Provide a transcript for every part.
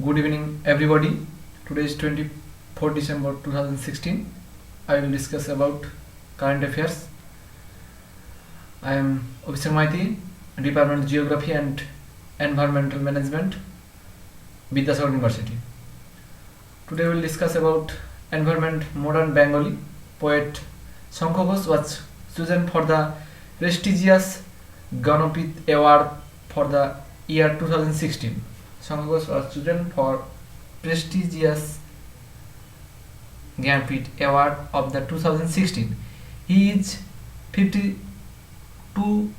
Good evening, everybody. Today is 24 December 2016. I will discuss about current affairs. I am Officer Maiti, Department of Geography and Environmental Management, Vidyasagar University. Today we will discuss about environment. Modern Bengali poet Shankha Ghosh was chosen for the prestigious Ganapith Award for the year 2016. Shankha Ghosh was chosen for prestigious Ganapith Award of the 2016. He is 52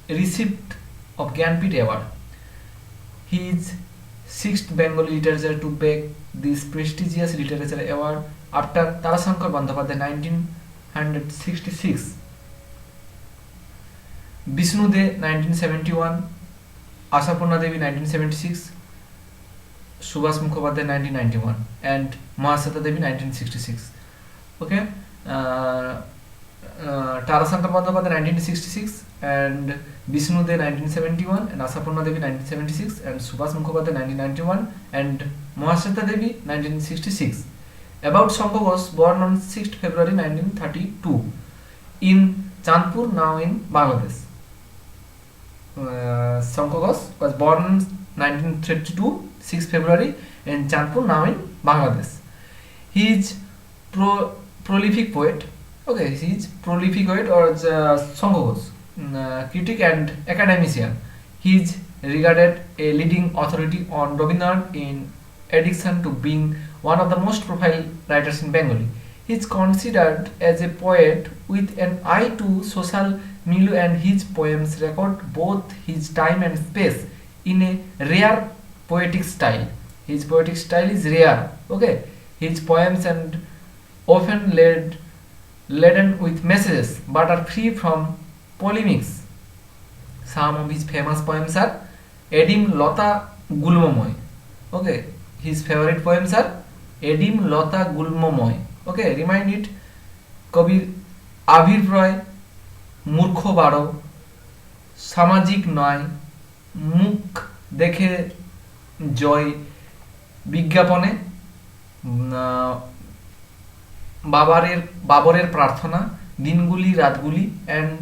recipient of Ganapith Award. He is sixth Bengali literature to beg this prestigious literature award after Tarashankar Bandyopadhyay 1966, Vishnu De 1971, Ashapurna Devi 1976, Subhas Mukhopadhyay 1991 and Mahasweta Devi 1966. Okay, Tarashankar Bandyopadhyay 1966 and Vishnu De 1971 and Ashapurna Devi 1976 and Subhas Mukhopadhyay 1991 and Mahasweta Devi 1966. About Shankha Ghosh, born on 6th February 1932 in Chandpur, now in Bangladesh. Shankha Ghosh was born in 1932, 6th February in Chandpur, now in Bangladesh. He is prolific poet. Okay, he is prolific poet or Shankha Ghosh, critic and academician. He is regarded a leading authority on Rabindranath in addition to being one of the most profile writers in Bengali. He is considered as a poet with an eye to social milieu, and his poems record both his time and space in a rare poetic style. His poetic style is rare. Okay, his poems and often laden with messages but are free from polemics. Some of his famous poems are Edim Lota Gulmomoy. Okay, his favorite poems are Edim Lota Gulmomoy. Okay, remind it. কবির আবির্ভয় মূর্খ বারো সামাজিক নয় মুখ দেখে জয় বিজ্ঞাপনে বাবরের প্রার্থনা দিনগুলি রাতগুলি and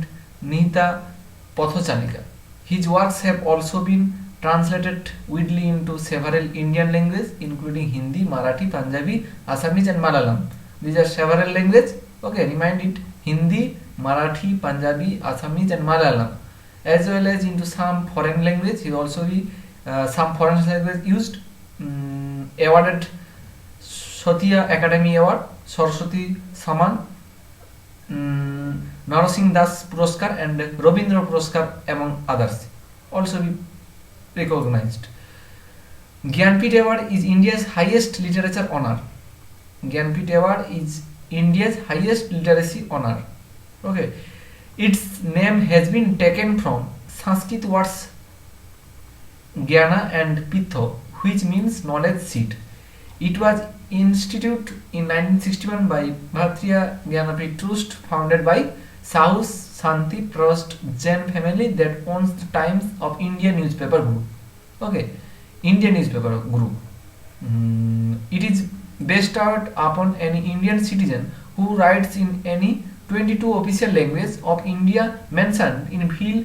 নিহিতা পথচালিকা. His works have also been translated widely into several Indian languages including Hindi, Marathi, Punjabi, Assamese and Malayalam. These are several languages. Okay, remind it. Hindi, Marathi, Punjabi, Assamese and Malayalam, as well as into some foreign language. He also some foreign language used. Awarded Satya Academy Award, Saraswati Saman, Narasingh Das Puraskar and Rabindra Puraskar among others also be recognized. Gyanpith Award is India's highest literature honor. Gyanpith Award is India's highest literacy honor. Okay, its name has been taken from Sanskrit words Gyana and Pitho, which means knowledge seed. It was instituted in 1961 by Bharatiya Jnanapith Trust, founded by Sahu Shanti Trust Jain family that owns the Times of India newspaper group. Okay, Indian newspaper group. It is based out upon any Indian citizen who writes in any 22 official languages of India mentioned in field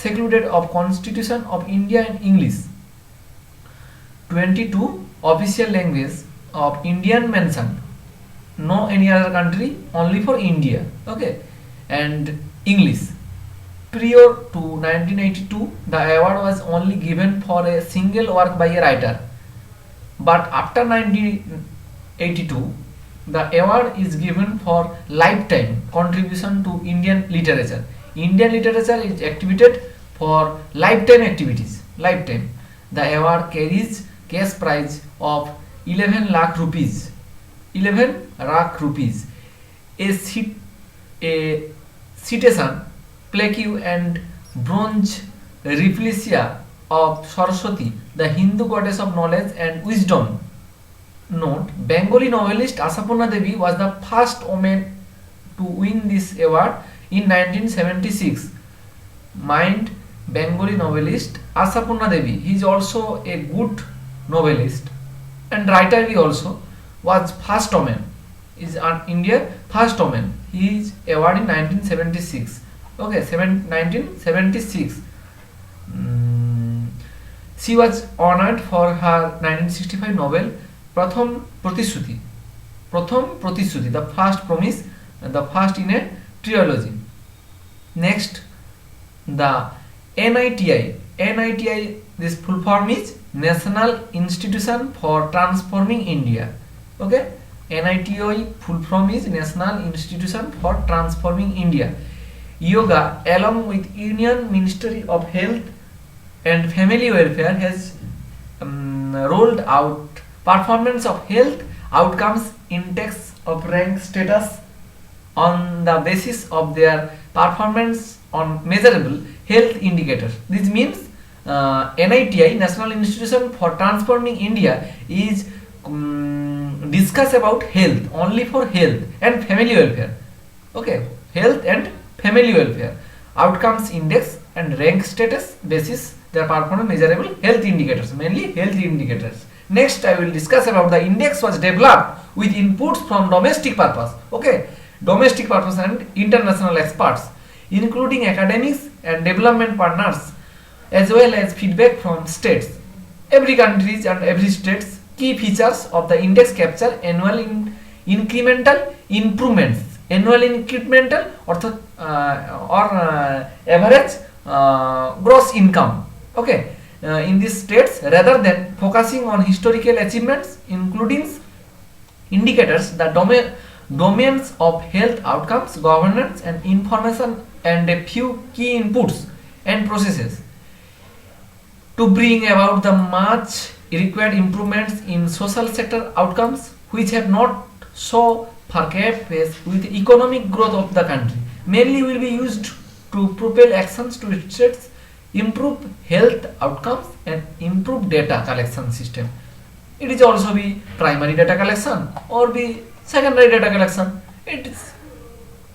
secluded of Constitution of India and English. 22 official languages of Indian mentioned, no any other country, only for India. Okay, and English. Prior to 1982, the award was only given for a single work by a writer, but after 1982, the award is given for lifetime contribution to Indian literature. Indian literature is activated for lifetime activities. Lifetime. The award carries cash prize of 11 lakh rupees. 11 lakh rupees. A citation, plaque and bronze replica of Saraswati, the Hindu goddess of knowledge and wisdom. Note: Bengali novelist Ashapurna Devi was the first woman to win this award in 1976. Mind, Bengali novelist Ashapurna Devi. He is also a good novelist and writer he also, was first woman, is an Indian first woman. He is awarded in 1976. Okay, 1976. She was honored for her 1965 novel Pratham Pratisruti. The first promise, the first in a trilogy. Next, the NITI. NITI, this full form is National Institution for Transforming India. Okay, NITI full form is National Institution for Transforming India. Yoga, along with Union Ministry of Health and Family Welfare, has rolled out performance of health outcomes index of rank status on the basis of their performance on measurable health indicators. This means NITI, National Institution for Transforming India, is discuss about health, only for health and family welfare. Okay, health and family welfare outcomes index and rank status basis their performance measurable health indicators, mainly health indicators. Next, I will discuss about the index was developed with inputs from domestic purpose. Okay, domestic purpose and international experts, including academics and development partners, as well as feedback from states. Every countries and every states key features of the index capture annual incremental improvements, annual incremental or average gross income. Okay, in these states, rather than focusing on historical achievements, including indicators the domains of health outcomes, governance and information, and a few key inputs and processes to bring about the much required improvements in social sector outcomes, which have not so far kept pace with economic growth of the country. Mainly will be used to propel actions to states improve health outcomes and improve data collection system. It is also be primary data collection or be secondary data collection. It is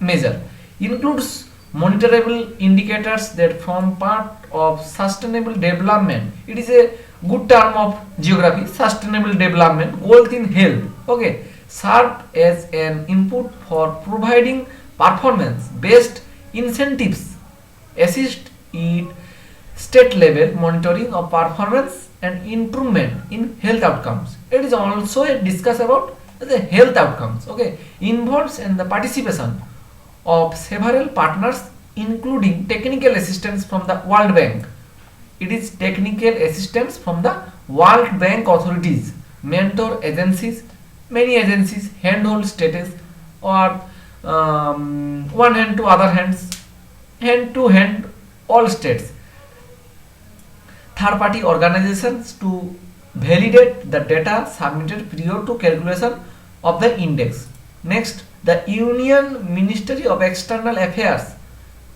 measure includes monitorable indicators that form part of sustainable development. It is a good term of geography. Sustainable development goals in health. Okay, serve as an input for providing performance based incentives, assist in state level monitoring of performance and improvement in health outcomes. It is also a discuss about the health outcomes. Okay, involves in the participation of several partners, including technical assistance from the World Bank. It is technical assistance from the World Bank authorities, mentor agencies, many agencies, handhold status, or one hand to other hands, hand to hand, all states. Third party organizations to validate the data submitted prior to calculation of the index. Next, the Union Ministry of External Affairs,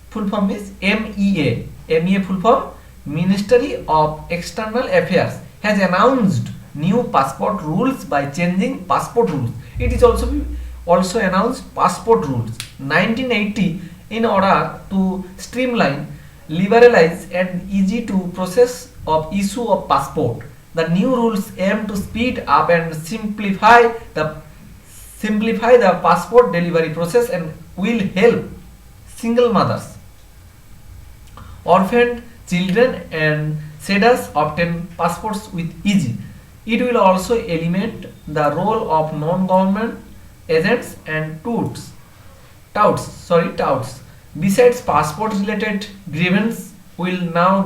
full form is MEA. MEA full form Ministry of External Affairs, has announced new passport rules by changing passport rules. It is also announced passport rules 1980 in order to streamline, liberalize and easy to process of issue of passport. The new rules aim to speed up and simplify the passport delivery process and will help single mothers, orphaned children and sedas obtain passports with easy. It will also eliminate the role of non-government agents and touts. Besides, passport related grievance will now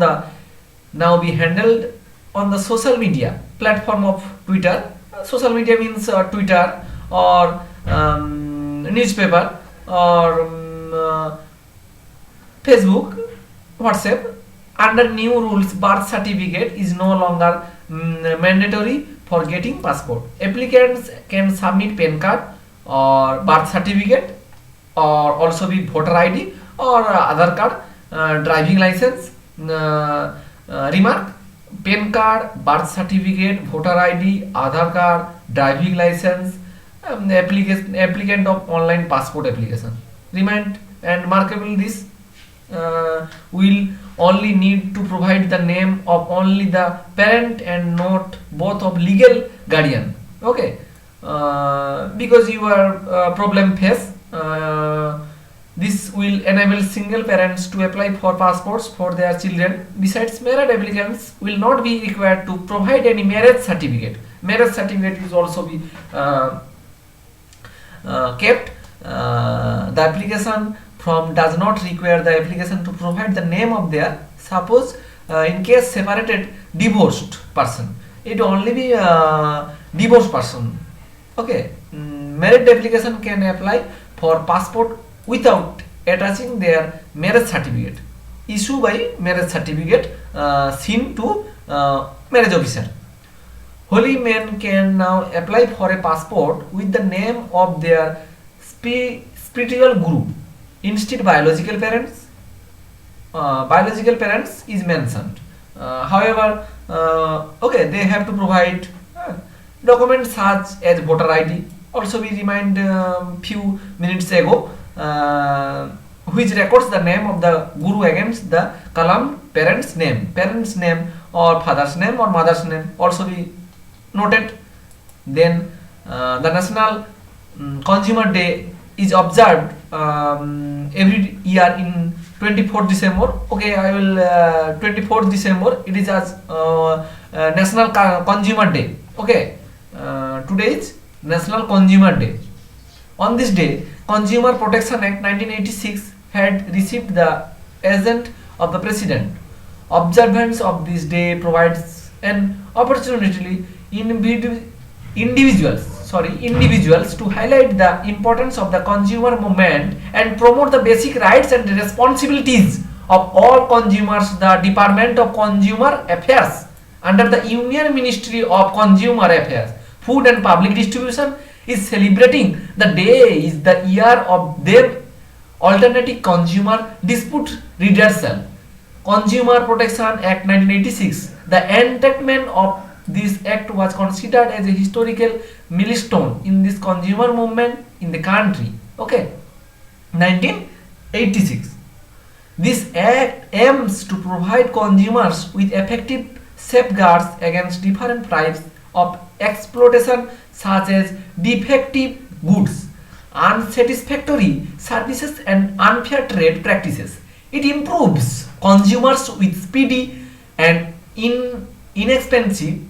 be handled on the social media platform of Twitter. Social media means Twitter or newspaper or Facebook, WhatsApp. Under new rules, birth certificate is no longer mandatory for getting passport. Applicants can submit PAN card or birth certificate or also be voter ID or Aadhaar card, driving license. Remark: PAN card, birth certificate, voter ID, Aadhaar card, driving license, applicant of online passport application. Remind and markable this will only need to provide the name of only the parent and not both of legal guardian. Okay, because you are problem face, this will enable single parents to apply for passports for their children. Besides, married applicants will not be required to provide any marriage certificate. Marriage certificate is also be kept. The application form does not require the application to provide the name of their, suppose in case separated divorced person, it only be divorced person. Okay, married application can apply for passport without attaching their marriage certificate. Issue by marriage certificate seen to marriage officer. Holy men can now apply for a passport with the name of their spiritual guru. Instead, biological parents is mentioned. However, okay, they have to provide documents such as voter ID. Also, we remind few minutes ago, which records the name of the guru against the column parent's name or father's name or mother's name. Also, we noted. Then the National Consumer Day is observed every year in 24th December. Okay, I will 24th December. It is as National Consumer Day. Okay, today is National Consumer Day. On this day, Consumer Protection Act 1986 had received the assent of the President. Observance of this day provides an opportunity individuals to highlight the importance of the consumer movement and promote the basic rights and responsibilities of all consumers. The Department of Consumer Affairs under the Union Ministry of Consumer Affairs, Food and Public Distribution is celebrating the day is the year of their alternative consumer dispute redressal. Consumer Protection Act 1986. The enactment of this act was considered as a historical milestone in this consumer movement in the country. Okay, 1986. This act aims to provide consumers with effective safeguards against different types of exploitation such as defective goods, unsatisfactory services and unfair trade practices. It improves consumers with speedy and inexpensive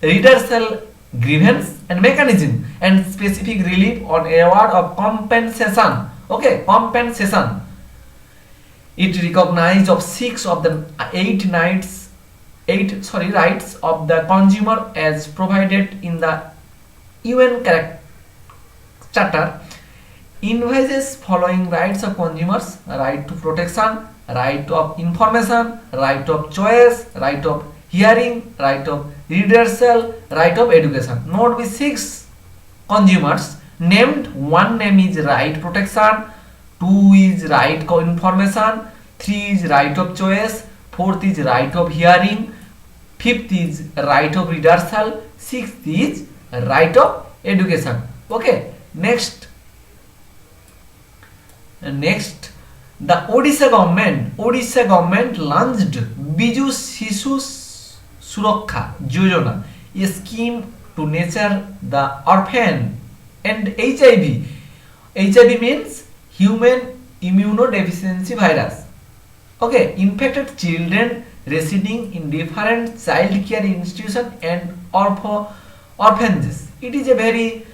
redressal grievance and mechanism and specific relief on award of compensation. Okay, compensation. It recognizes of 6 of the 8 rights of the consumer as provided in the UN Charter. Envisages following rights of consumers: right to protection, right of information, right of choice, right of hearing, right of redressal, right of education. Note with 6 consumers named. One name is right protection, 2 is right information, 3 is right of choice, 4th is right of hearing, 5th is right of redressal, 6th is right of education. Okay, next, the Odisha government launched Biju Sishu Suraksha Yojana, a scheme to nurture the orphan and HIV. HIV means human immunodeficiency virus. Okay, infected children residing in different child care institutions and orphanages. It is a very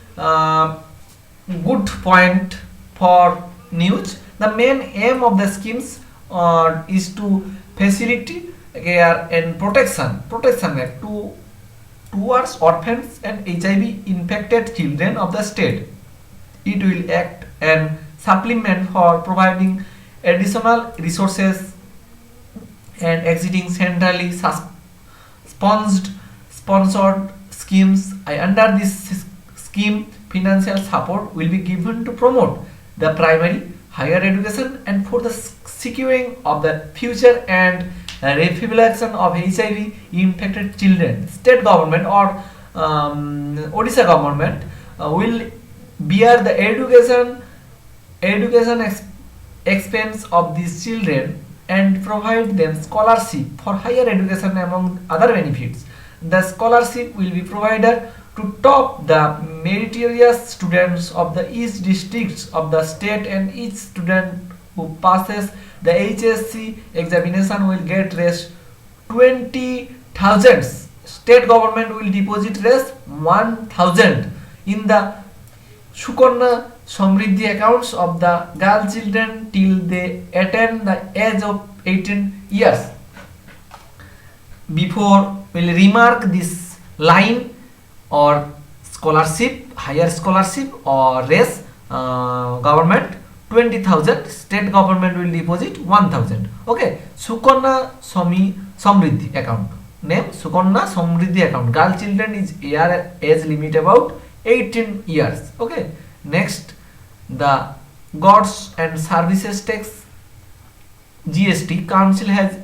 good point for news. The main aim of the schemes is to facilitate care and protection towards orphans and HIV infected children of the state. It will act and supplement for providing additional resources and exiting centrally sponsored schemes. Under this scheme, financial support will be given to promote the primary higher education and for the securing of the future and rehabilitation of HIV infected children. State government or Odisha government will bear the education expense of these children and provide them scholarship for higher education among other benefits. The scholarship will be provided to top the meritorious students of the each districts of the state, and each student who passes the HSC examination will get raised 20,000. State government will deposit raise 1,000 in the Sukanya Samriddhi accounts of the girl children till they attain the age of 18 years. Before we'll remark this line or scholarship, higher scholarship or raise, government 20,000, state government will deposit 1,000. Okay, Sukanya Samriddhi account. Name Sukanya Samriddhi account. Girl children is age limit about 18 years. Okay, next, the Goods and Services Tax GST Council has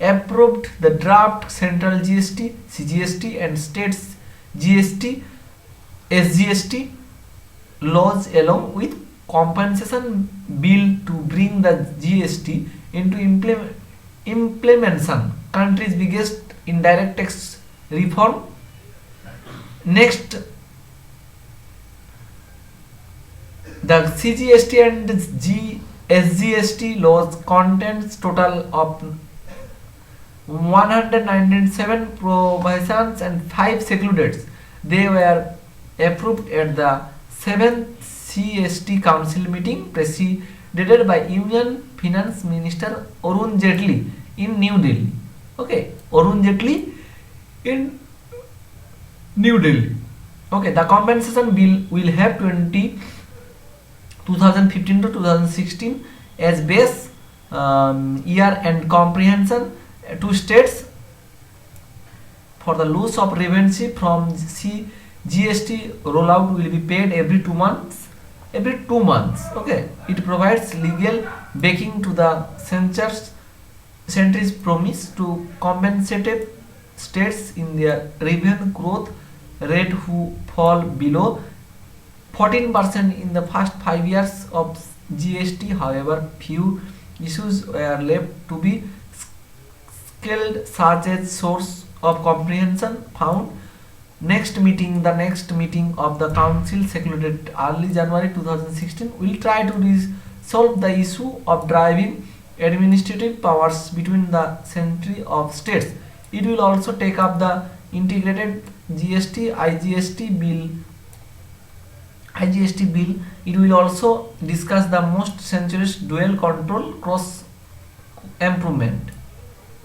approved the draft Central GST, CGST and States GST, SGST laws along with compensation bill to bring the GST into implementation. Country's biggest indirect tax reform. Next, the CGST and SGST laws contains total of 197 provisions and 5 secludeds. They were approved at the 7th CST Council meeting presided by Union Finance Minister Arun Jaitley in New Delhi. Okay, Arun Jaitley in New Delhi. Okay, the compensation bill will have 2015 to 2016 as base year and comprehension to states for the loss of revenue from GST rollout will be paid every 2 months. Okay, it provides legal backing to the century's promise to compensate states in their revenue growth rate who fall below 14% in the first 5 years of GST. However, few issues were left to be scaled, such as source of comprehension found. The next meeting of the council scheduled early January 2016 will try to resolve the issue of driving administrative powers between the century of states. It will also take up the integrated GST IGST bill. It will also discuss the most centuries dual control cross improvement.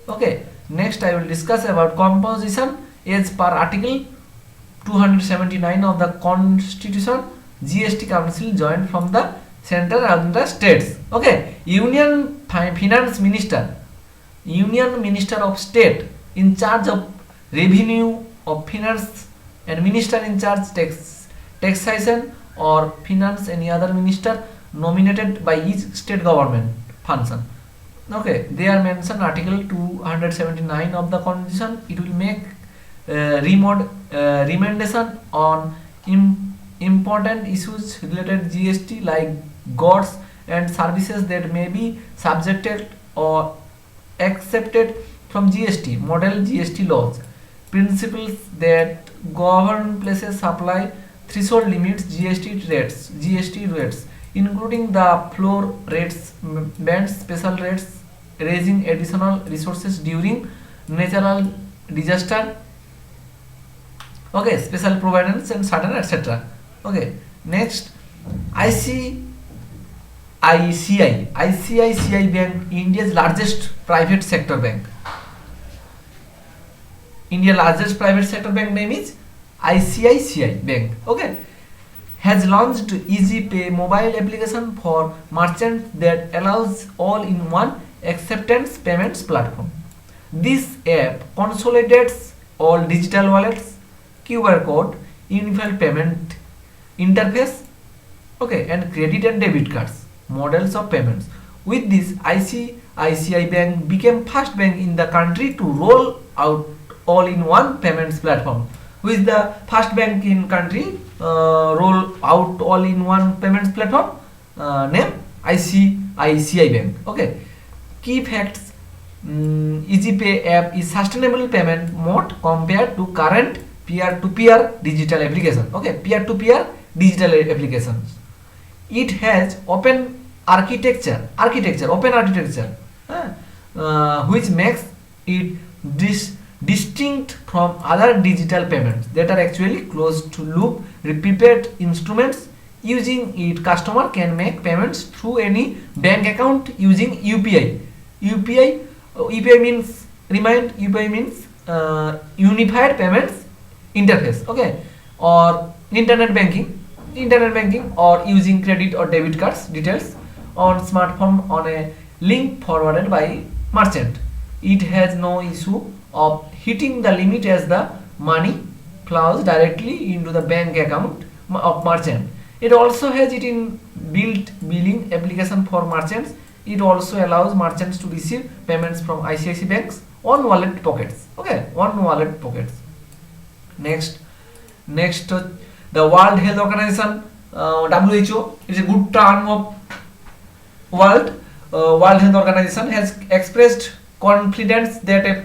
Okay, next I will discuss about composition as per article 279 of the Constitution. GST Council joined from the center and the states. Okay, Union Finance Minister, Union Minister of State in charge of Revenue of Finance, and Minister in charge taxation or finance, any other minister nominated by each state government function. Okay, they are mentioned article 279 of the Constitution. It will make recommendation on important issues related GST like goods and services that may be subjected or accepted from GST, model GST laws, principles that govern places supply threshold limits, GST rates, including the floor rates, bands, special rates, raising additional resources during natural disaster. Okay, special providence and certain etc. Okay, next, ICICI Bank, India's largest private sector bank. India's largest private sector bank name is ICICI Bank. Okay, has launched Easy Pay mobile application for merchants that allows all-in-one acceptance payments platform. This app consolidates all digital wallets, QR code, unified payment interface, okay, and credit and debit cards models of payments. With this, ICICI Bank became first bank in the country to roll out all-in-one payments platform. Who is the first bank in country roll out all-in-one payments platform? Name ICICI Bank. Okay, Key facts: EasyPay app is sustainable payment mode compared to current peer-to-peer digital application. Okay, peer-to-peer digital applications. It has open architecture, which makes it distinct from other digital payments that are actually closed to loop prepaid instruments. Using it, customer can make payments through any bank account using UPI. UPI means Unified Payments Interface. Okay, or internet banking, or using credit or debit cards details on smartphone on a link forwarded by merchant. It has no issue of hitting the limit as the money flows directly into the bank account of merchant. It also has it in built billing application for merchants. It also allows merchants to receive payments from ICICI Bank's on wallet pockets. Okay, on wallet pockets. Next, the World Health Organization, WHO, is a good term of World Health Organization has expressed confidence that a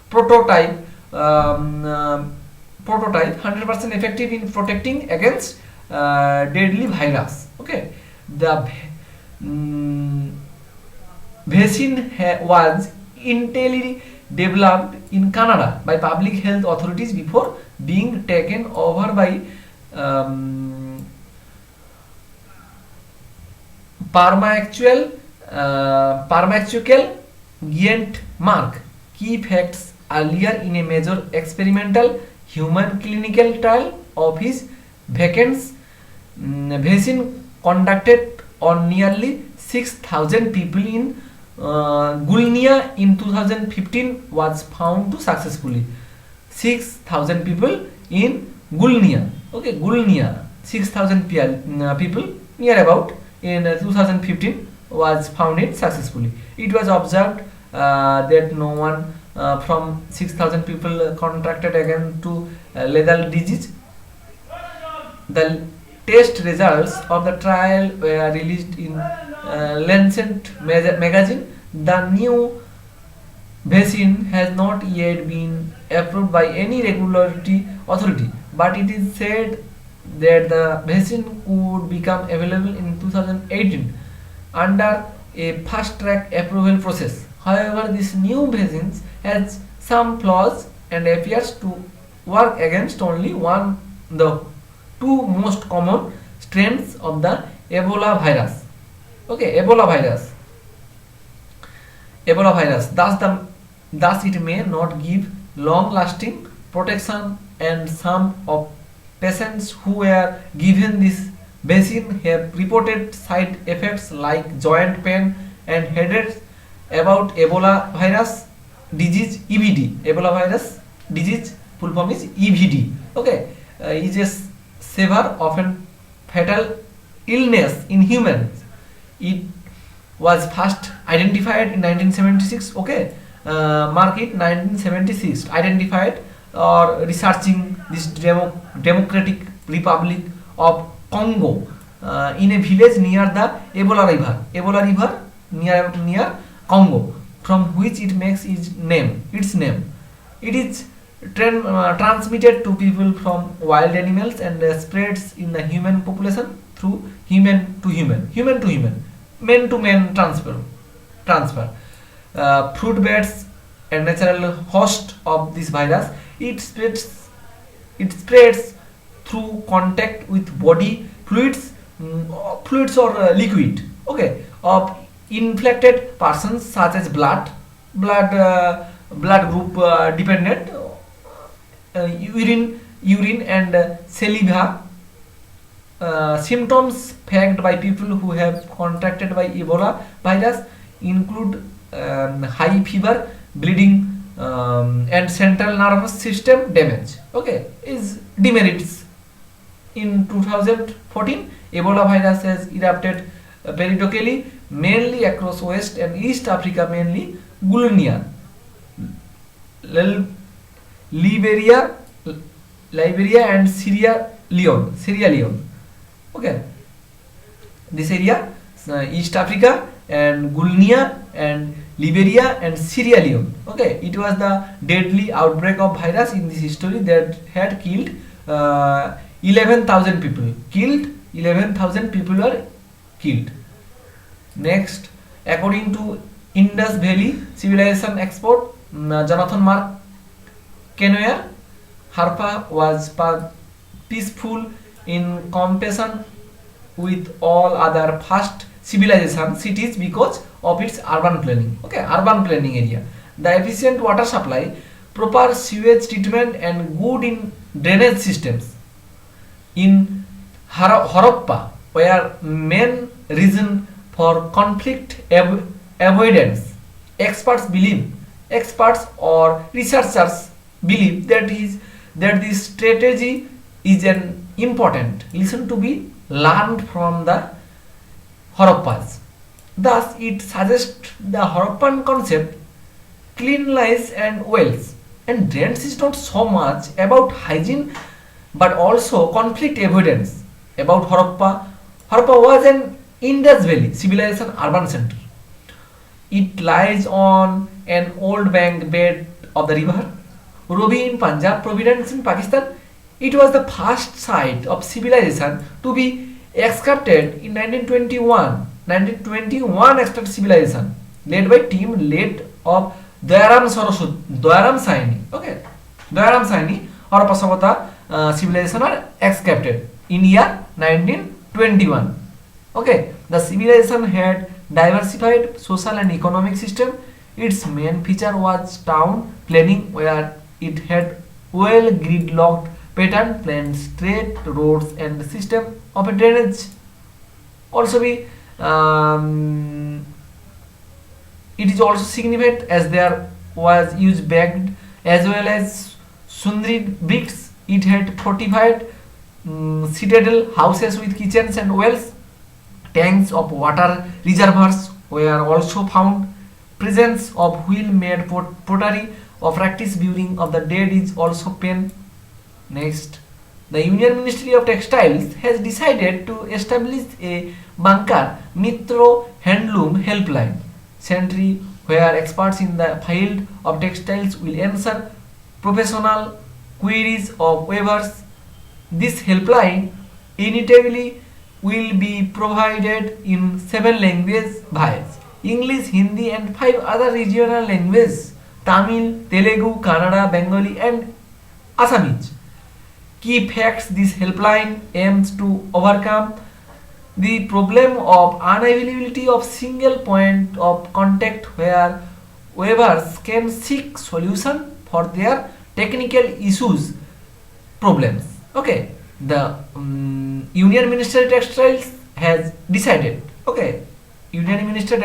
prototype 100% effective in protecting against deadly virus. Okay, the vaccine was entirely developed in Canada by public health authorities before being taken over by pharmaceutical giant Merck. Key facts: earlier in a major experimental human clinical trial of his vaccine conducted on nearly 6,000 people in Gulnia in 2015 was found to successfully 6,000 people in Gulnia. Okay, Gulnia, 6,000 people near about in 2015 was found it successfully. It was observed that no one from 6,000 people contracted again to lethal disease. The test results of the trial were released in Lancet magazine. The new vaccine has not yet been approved by any regulatory authority, but it is said that the vaccine would become available in 2018 under a fast-track approval process. However, this new vaccine has some flaws and appears to work against only the two most common strains of the Ebola virus. Okay, Ebola virus. Thus it may not give long-lasting protection, and some of patients who were given this vaccine have reported side effects like joint pain and headaches. About Ebola virus disease, EBD. Ebola virus disease full form is EBD. Okay, is a severe, often fatal illness in humans. It was first identified in 1976. Okay, mark it 1976. Identified or researching this Democratic Republic of Congo in a village near the Ebola River near Congo, from which it makes its name. It is transmitted to people from wild animals and spreads in the human population through human to human, man to man transfer. Fruit bats and natural host of this virus. It spreads through contact with body fluids or liquid. Okay, of infected persons, such as blood group dependent, urine and saliva. Symptoms faced by people who have contracted by Ebola virus include high fever, bleeding, and central nervous system damage. Okay, is demerits. In 2014, Ebola virus has erupted periodically, mainly across West and East Africa, mainly Gulnia, Liberia and Sierra Leone. Okay, this area, East Africa and Gulnia and Liberia and Sierra Leone. Okay, it was the deadly outbreak of virus in this history that had killed 11,000 people. 11,000 people were killed. Next, according to Indus Valley civilization expert Jonathan Mark Kenware, Harappa was peaceful in comparison with all other first civilization cities because of its urban planning. Okay, urban planning area. The efficient water supply, proper sewage treatment, and good in drainage systems in Harappa were main reason for conflict avoidance. Experts or researchers believe that this strategy is an important lesson to be learned from the Harappas. Thus, it suggests the Harappan concept cleanliness and wells and drains is not so much about hygiene but also conflict avoidance. About Harappa was an Indus Valley civilization urban center. It lies on an old bank bed of the river Ravi in Punjab, Providence in Pakistan. It was the first site of civilization to be excavated in 1921. 1921 extracted civilization led by team led of Dayaram Saini. Okay, Dayaram Saini Harappa Sabhata civilization are excavated in year 1921. Okay, the civilization had diversified social and economic system. Its main feature was town planning, where it had well gridlocked pattern, planned straight roads, and the system of a drainage. Also, it is also significant as there was used bagged as well as Sundri bricks. It had fortified citadel houses with kitchens and wells. Tanks of water reservoirs were also found. Presence of wheel-made pottery of practice during of the dead is also pen. Next, the Union Ministry of Textiles has decided to establish a Bankar Mitro handloom helpline centre where experts in the field of textiles will answer professional queries of weavers. This helpline inevitably will be provided in 7 languages: English, Hindi, and 5 other regional languages: Tamil, Telugu, Kannada, Bengali, and Assamese. Key facts: this helpline aims to overcome the problem of unavailability of single point of contact where weavers can seek solution for their technical issues problems. Okay, the Union Ministry of Textiles has decided. Okay, Union Ministry of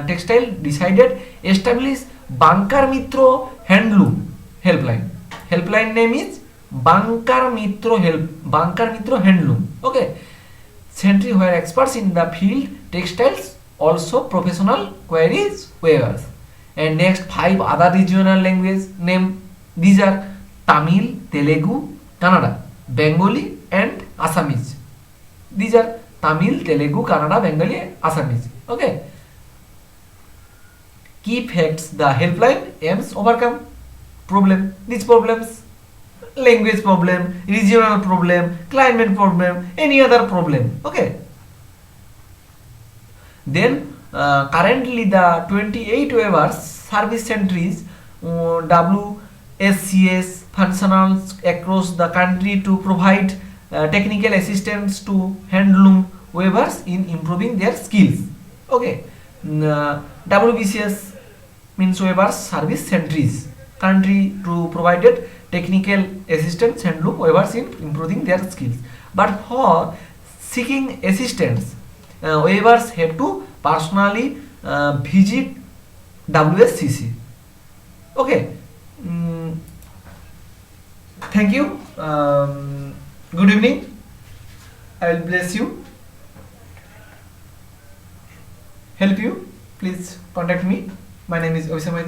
Textile decided establish Bankar Mitro handloom helpline. Helpline name is Bankar Mitro handloom. Okay, centre where experts in the field textiles also professional queries weavers. And next 5 other regional language name, these are Tamil, Telugu, Kannada, Bengali, and Assamese. These are Tamil, Telugu, Kannada, Bengali, and Assamese. Okay. Key facts: the helpline aims overcome problem. These problems: language problem, regional problem, climate problem, any other problem. Okay. Then currently the 28 waivers service centers WSCS functions across the country to provide technical assistance to handloom weavers in improving their skills. Okay, WBCS means weavers service centers country to provided technical assistance handloom weavers in improving their skills. But for seeking assistance, weavers have to personally visit WSCC. Okay. Thank you. Good evening. I will bless you. Help you. Please contact me. My name is Oisama.